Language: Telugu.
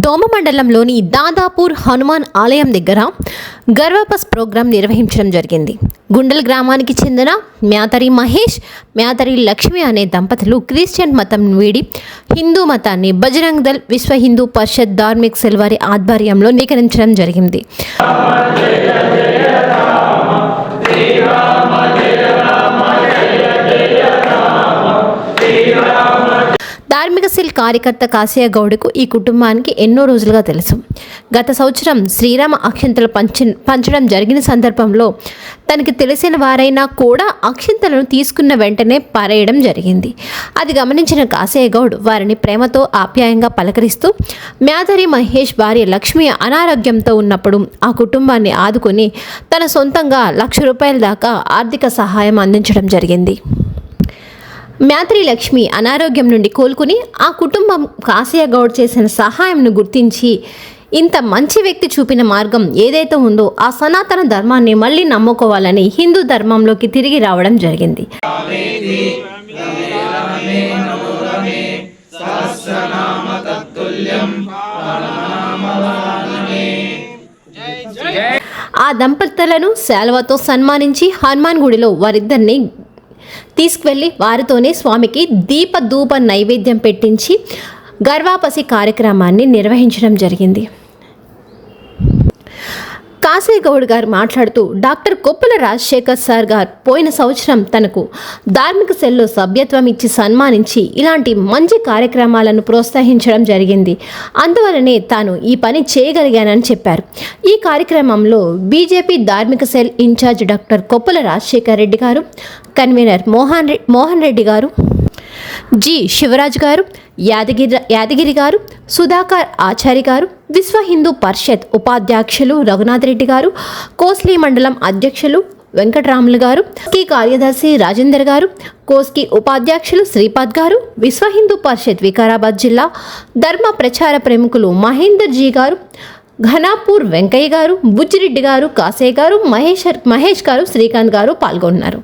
దోమ మండలంలోని దాదాపూర్ హనుమాన్ ఆలయం దగ్గర గర్వాపస్ ప్రోగ్రాం నిర్వహించడం జరిగింది. గుండెల్ గ్రామానికి చెందిన మ్యాతరి మహేష్, మ్యాతరి లక్ష్మి అనే దంపతులు క్రిస్టియన్ మతం వీడి హిందూ మతాన్ని బజరంగ్ దళ్, విశ్వ హిందూ పరిషత్ ధార్మిక్ సెల్ వారి ఆధ్వర్యంలో స్వీకరించడం జరిగింది. ధార్మిక సెల్ కార్యకర్త కాశయ్య గౌడ్కు ఈ కుటుంబానికి ఎన్నో రోజులుగా తెలుసు. గత సంవత్సరం శ్రీరామ అక్షింతలు పంచడం జరిగిన సందర్భంలో తనకి తెలిసిన వారైనా కూడా అక్షింతలను తీసుకున్న వెంటనే పారేయడం జరిగింది. అది గమనించిన కాశయ్య గౌడ్ వారిని ప్రేమతో ఆప్యాయంగా పలకరిస్తూ మ్యాతరి మహేష్ భార్య లక్ష్మి అనారోగ్యంతో ఉన్నప్పుడు ఆ కుటుంబాన్ని ఆదుకొని తన సొంతంగా ₹1,00,000 దాకా ఆర్థిక సహాయం అందించడం జరిగింది. మ్యాతరి లక్ష్మి అనారోగ్యం నుండి కోలుకుని ఆ కుటుంబం కాశయ్య గౌడ్ చేసిన సహాయంను గుర్తించి ఇంత మంచి వ్యక్తి చూపిన మార్గం ఏదైతే ఉందో ఆ సనాతన ధర్మాన్ని మళ్ళీ నమ్ముకోవాలని హిందూ ధర్మంలోకి తిరిగి రావడం జరిగింది. ఆ దంపతులను శాలువాతో సన్మానించి హనుమాన్ గుడిలో వారిద్దరిని తీసుకువెళ్ళి వారితోనే స్వామికి దీపధూప నైవేద్యం పెట్టించి గర్వాపసి కార్యక్రమాన్ని నిర్వహించడం జరిగింది. కాశయ్య గౌడ్ గారు మాట్లాడుతూ డాక్టర్ కొప్పుల రాజశేఖర్ సార్ గారు పోయిన సంవత్సరం తనకు ధార్మిక సెల్లో సభ్యత్వం ఇచ్చి సన్మానించి ఇలాంటి మంచి కార్యక్రమాలను ప్రోత్సహించడం జరిగింది. అందువలనే తాను ఈ పని చేయగలిగానని చెప్పారు. ఈ కార్యక్రమంలో బీజేపీ ధార్మిక cell incharge doctor Koppula Rajasekhar Reddy గారు, కన్వీనర్ మోహన్ రెడ్డి గారు, జి శివరాజ్ గారు, యాదగిరి గారు, సుధాకర్ ఆచారి గారు, విశ్వ హిందూ పరిషత్ ఉపాధ్యక్షులు రఘునాథ్ రెడ్డి గారు, కోస్లీ మండలం అధ్యక్షులు వెంకటరాములు గారు, కార్యదర్శి రాజేందర్ గారు, కోస్కి ఉపాధ్యక్షులు శ్రీపాద్ గారు, విశ్వ హిందూ పరిషత్ వికారాబాద్ జిల్లా ధర్మ ప్రచార ప్రముఖులు మహేందర్ జీ గారు, ఘనాపూర్ వెంకయ్య గారు, బుజ్జిరెడ్డి గారు, కాశయ్య గారు, మహేష్ గారు, శ్రీకాంత్ గారు పాల్గొన్నారు.